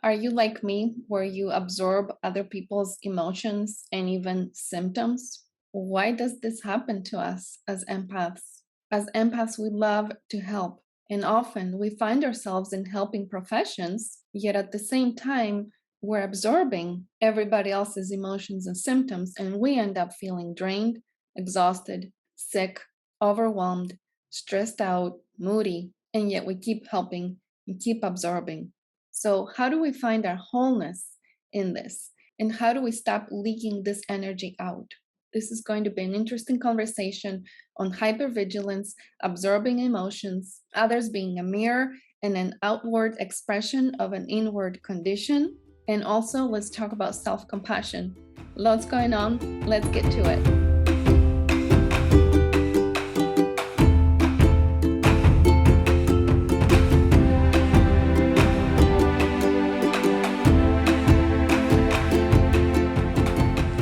Are you like me, where you absorb other people's emotions and even symptoms? Why does this happen to us as empaths? As empaths, we love to help, and often we find ourselves in helping professions, yet at the same time, we're absorbing everybody else's emotions and symptoms, and we end up feeling drained, exhausted, sick, overwhelmed, stressed out, moody, and yet we keep helping and keep absorbing. So, how do we find our wholeness in this? And how do we stop leaking this energy out? This is going to be an interesting conversation on hypervigilance, absorbing emotions, others being a mirror and an outward expression of an inward condition. And also, let's talk about self compassion. Lots going on. Let's get to it.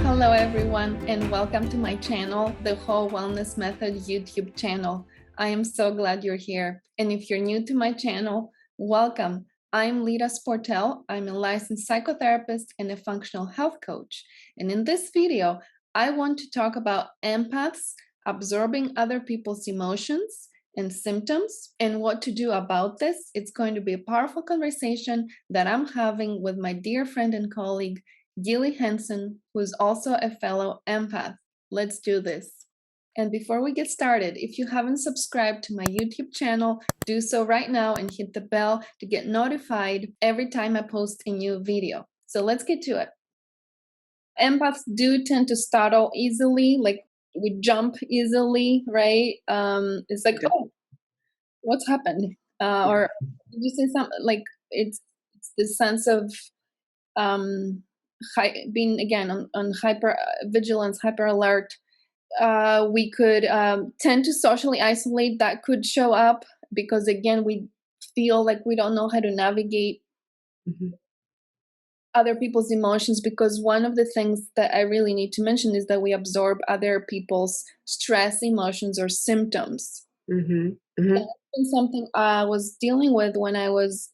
Hello everyone, and welcome to my channel, the Whole Wellness Method YouTube channel. I am so glad you're here. And if you're new to my channel, welcome. I'm Lida Sportel. I'm a licensed psychotherapist and a functional health coach. And in this video, I want to talk about empaths absorbing other people's emotions and symptoms and what to do about this. It's going to be a powerful conversation that I'm having with my dear friend and colleague, Gilli Henson, who's also a fellow empath. Let's do this. And before we get started, if you haven't subscribed to my YouTube channel, do so right now and hit the bell to get notified every time I post a new video. So let's get to it. Empaths do tend to startle easily, like we jump easily, right? It's like, oh, what's happened? Or did you say something like it's this sense of being again on hyper vigilance, hyper alert. We could tend to socially isolate. That could show up because again we feel like we don't know how to navigate other people's emotions, because one of the things that I really need to mention is that we absorb other people's stress, emotions, or symptoms. That's been something I was dealing with when I was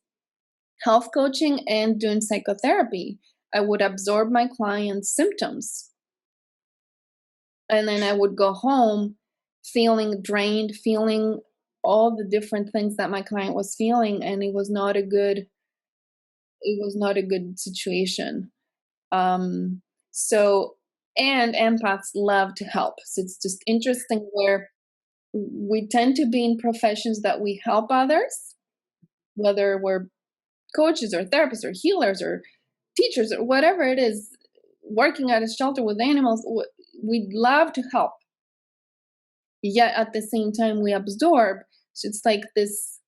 health coaching and doing psychotherapy. I would absorb my clients' symptoms. And then I would go home feeling drained, feeling all the different things that my client was feeling, and it was not a good situation. So and empaths love to help. So it's just interesting where we tend to be in professions that we help others, whether we're coaches or therapists or healers or teachers or whatever it is, working at a shelter with animals. We'd love to help, yet at the same time we absorb. So it's like this,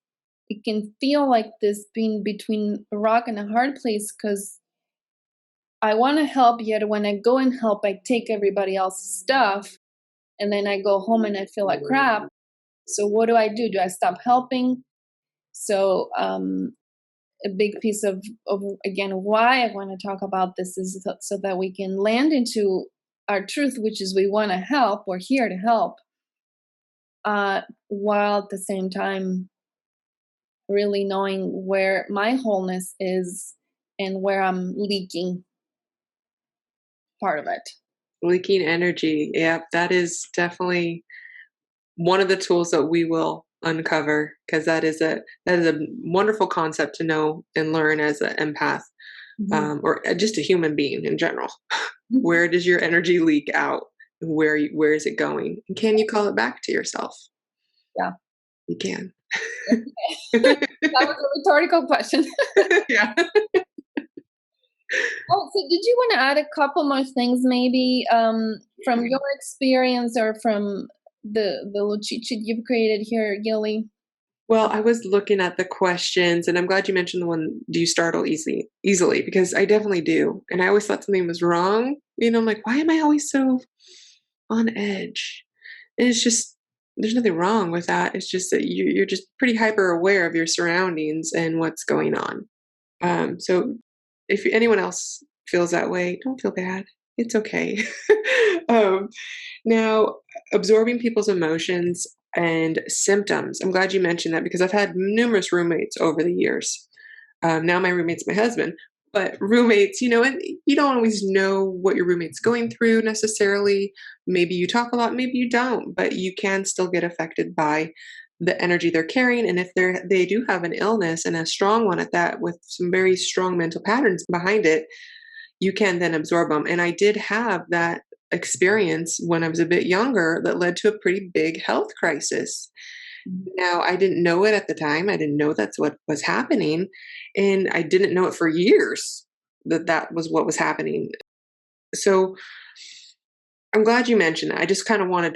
it can feel like this being between a rock and a hard place, because I want to help, yet when I go and help, I take everybody else's stuff and then I go home and I feel like crap. So what do? Do I stop helping? So a big piece of again why I want to talk about this is so that we can land into our truth, which is we want to help, we're here to help, while at the same time really knowing where my wholeness is and where I'm leaking part of it. Leaking energy. Yeah, that is definitely one of the tools that we will uncover, because that is a wonderful concept to know and learn as an empath, or just a human being in general. Where does your energy leak out? Where is it going? And can you call it back to yourself? Yeah, you can. That was a rhetorical question. Yeah. Oh, so did you want to add a couple more things, maybe from your experience or from the little cheat sheet you've created here, Gilli? Well, I was looking at the questions, and I'm glad you mentioned the one, do you startle easily? Because I definitely do. And I always thought something was wrong. I'm like, why am I always so on edge? And it's just, there's nothing wrong with that. It's just that you're just pretty hyper aware of your surroundings and what's going on. So if anyone else feels that way, don't feel bad. It's okay. Now, absorbing people's emotions and symptoms. I'm glad you mentioned that, because I've had numerous roommates over the years. Now my roommate's my husband, but roommates, and you don't always know what your roommate's going through necessarily. Maybe you talk a lot, maybe you don't, but you can still get affected by the energy they're carrying. And if they do have an illness, and a strong one at that, with some very strong mental patterns behind it, you can then absorb them. And I did have that experience when I was a bit younger that led to a pretty big health crisis. Now, I didn't know it at the time. I didn't know that's what was happening. And I didn't know it for years that that was what was happening. So I'm glad you mentioned that. I just kind of wanted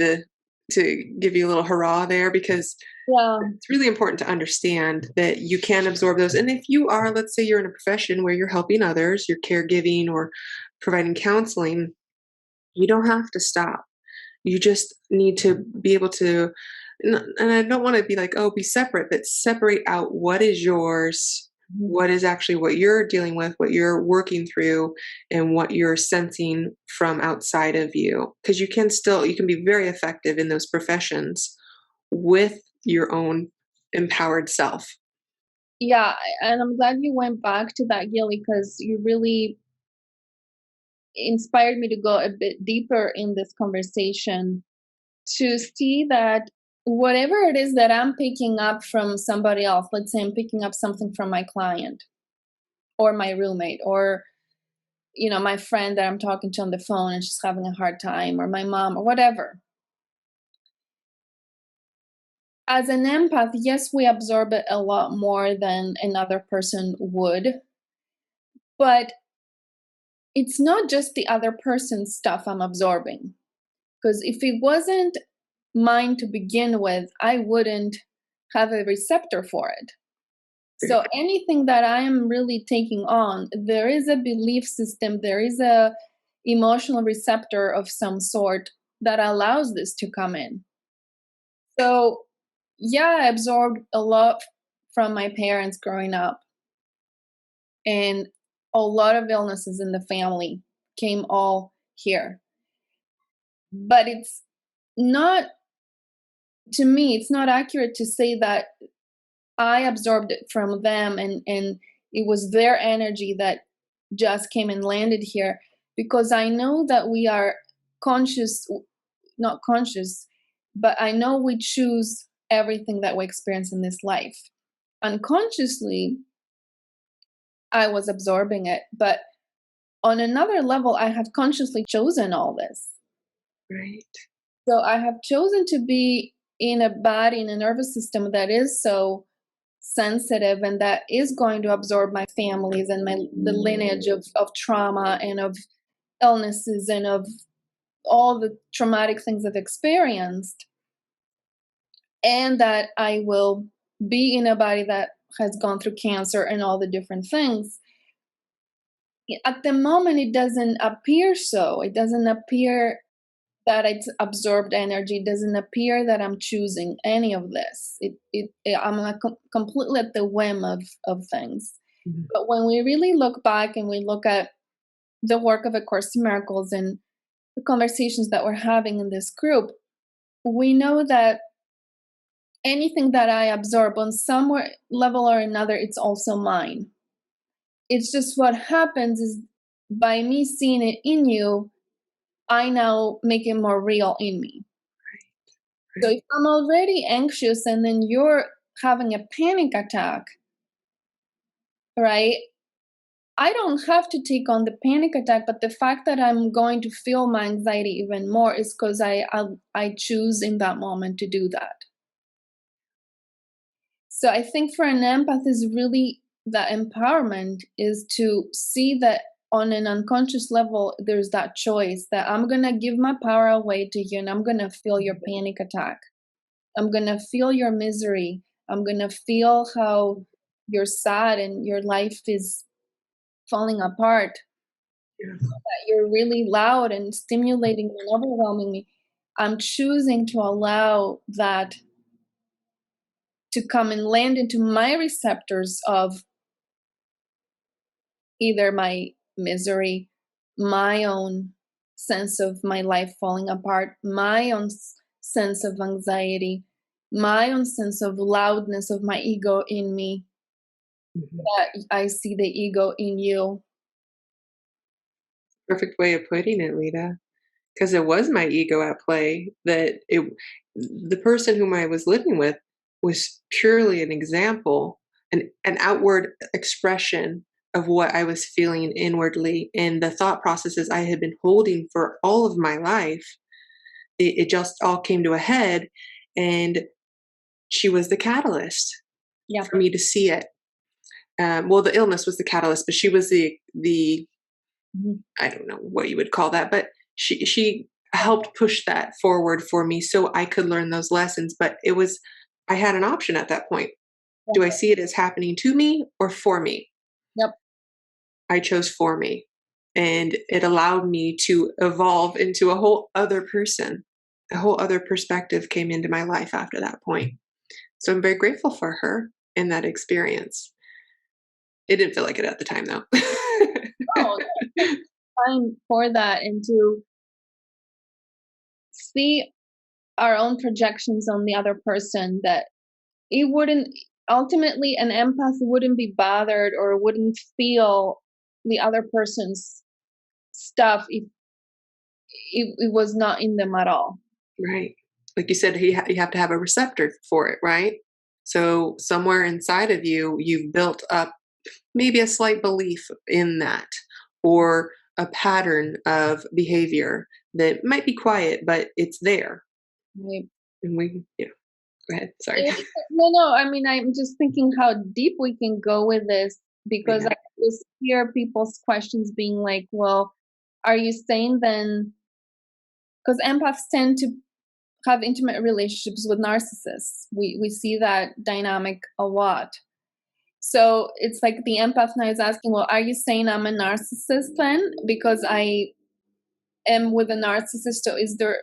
to give you a little hurrah there, because Yeah. it's really important to understand that you can absorb those. And if you are, let's say you're in a profession where you're helping others, you're caregiving or providing counseling, you don't have to stop. You just need to be able to, and I don't want to be like, oh, be separate, but separate out what is yours, what is actually what you're dealing with, what you're working through, and what you're sensing from outside of you. Because you can be very effective in those professions with your own empowered self. Yeah, and I'm glad you went back to that, Gilli, because you really inspired me to go a bit deeper in this conversation, to see that whatever it is that I'm picking up from somebody else, let's say I'm picking up something from my client or my roommate, or my friend that I'm talking to on the phone and she's having a hard time, or my mom, or whatever. As an empath, yes, we absorb it a lot more than another person would, but it's not just the other person's stuff I'm absorbing. Because if it wasn't mine to begin with, I wouldn't have a receptor for it. So anything that I am really taking on, there is a belief system, there is a emotional receptor of some sort that allows this to come in. So yeah, I absorbed a lot from my parents growing up, and a lot of illnesses in the family came all here. But it's not, to me, it's not accurate to say that I absorbed it from them and it was their energy that just came and landed here, because I know that we are conscious, not conscious, but I know we choose everything that we experience in this life. Unconsciously, I was absorbing it, but on another level, I have consciously chosen all this. Right. So I have chosen to be in a body, in a nervous system that is so sensitive and that is going to absorb my families and the lineage of trauma and of illnesses and of all the traumatic things I've experienced, and that I will be in a body that has gone through cancer and all the different things. At the moment, it doesn't appear so. It doesn't appear that it's absorbed energy. It doesn't appear that I'm choosing any of this. I'm like completely at the whim of things. Mhm. But when we really look back and we look at the work of A Course in Miracles and the conversations that we're having in this group, we know that anything that I absorb on some level or another, it's also mine. It's just what happens is, by me seeing it in you, I now make it more real in me. So if I'm already anxious and then you're having a panic attack, right? I don't have to take on the panic attack, but the fact that I'm going to feel my anxiety even more is because I choose in that moment to do that. So I think for an empath is really that empowerment is to see that on an unconscious level, there's that choice that I'm going to give my power away to you and I'm going to feel your panic attack. I'm going to feel your misery. I'm going to feel how you're sad and your life is falling apart. Yeah. That you're really loud and stimulating and overwhelming me. I'm choosing to allow that to come and land into my receptors of either my misery, my own sense of my life falling apart, my own sense of anxiety, my own sense of loudness of my ego in me. that I see the ego in you. Perfect way of putting it, Lida. Because it was my ego at play. The person whom I was living with was purely an example, an outward expression of what I was feeling inwardly, and the thought processes I had been holding for all of my life. It just all came to a head, and she was the catalyst Yeah. for me to see it. Well, the illness was the catalyst, but she was the Mhm. I don't know what you would call that, but she helped push that forward for me so I could learn those lessons. But I had an option at that point. Do I see it as happening to me or for me? Yep. I chose for me. And it allowed me to evolve into a whole other person. A whole other perspective came into my life after that point. So I'm very grateful for her in that experience. It didn't feel like it at the time, though. Oh, time for that and to see our own projections on the other person, that it wouldn't ultimately, an empath wouldn't be bothered or wouldn't feel the other person's stuff if it was not in them at all. Right. Like you said, you have to have a receptor for it, right? So somewhere inside of you, you've built up maybe a slight belief in that, or a pattern of behavior that might be quiet, but it's there. Right. And yeah, go ahead. Sorry. No, I mean, I'm just thinking how deep we can go with this, because Yeah. I just hear people's questions being like, well, are you saying then, because empaths tend to have intimate relationships with narcissists. We see that dynamic a lot. So it's like the empath now is asking, well, are you saying I'm a narcissist then? Because I am with a narcissist, so is there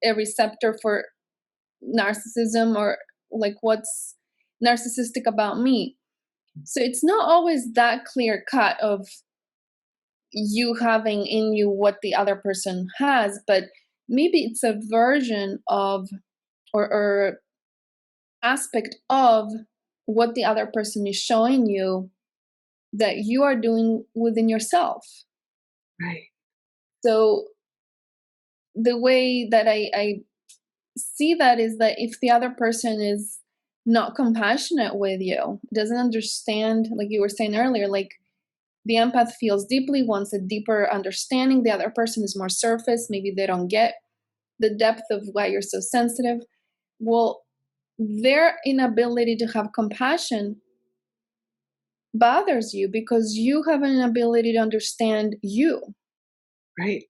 a receptor for narcissism, or like what's narcissistic about me? So it's not always that clear cut of you having in you what the other person has, but maybe it's a version of, or aspect of what the other person is showing you that you are doing within yourself. Right. So the way that I see that is that if the other person is not compassionate with you, doesn't understand, like you were saying earlier, like the empath feels deeply, wants a deeper understanding, the other person is more surface, maybe they don't get the depth of why you're so sensitive. Well, their inability to have compassion bothers you because you have an ability to understand you. Right.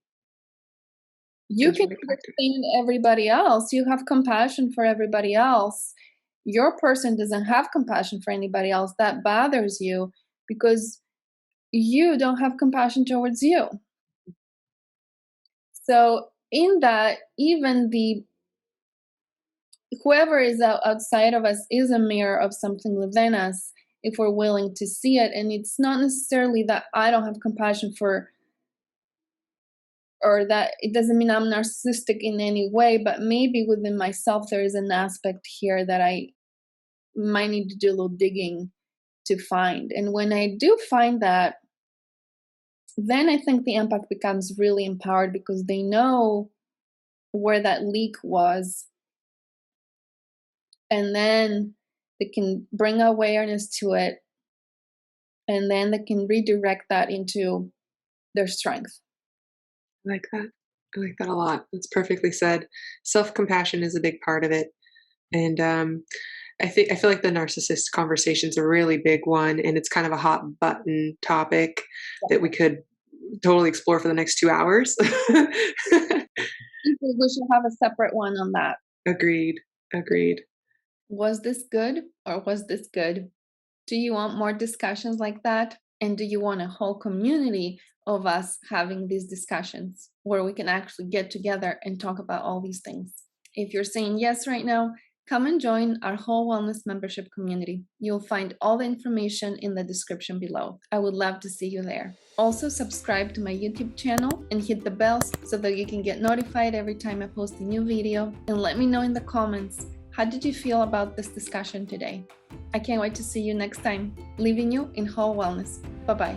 You Good can perspective. understand everybody else. You have compassion for everybody else. Your person doesn't have compassion for anybody else. That bothers you because you don't have compassion towards you. So, in that, even the whoever is outside of us is a mirror of something within us if we're willing to see it. And it's not necessarily that I don't have compassion for, or that it doesn't mean I'm narcissistic in any way, but maybe within myself there is an aspect here that I might need to do a little digging to find. And when I do find that, then I think the empath becomes really empowered because they know where that leak was. And then they can bring awareness to it. And then they can redirect that into their strength. I like that. I like that a lot. That's perfectly said. Self-compassion is a big part of it. And I feel like the narcissist conversation's a really big one, and it's kind of a hot button topic that we could totally explore for the next 2 hours. We should have a separate one on that. Agreed. Agreed. Was this good or was this good? Do you want more discussions like that? And do you want a whole community of us having these discussions where we can actually get together and talk about all these things? If you're saying yes right now, come and join our whole wellness membership community. You'll find all the information in the description below. I would love to see you there. Also, subscribe to my YouTube channel and hit the bells so that you can get notified every time I post a new video. And let me know in the comments How did you feel about this discussion today? I can't wait to see you next time. Leaving you in whole wellness. Bye-bye.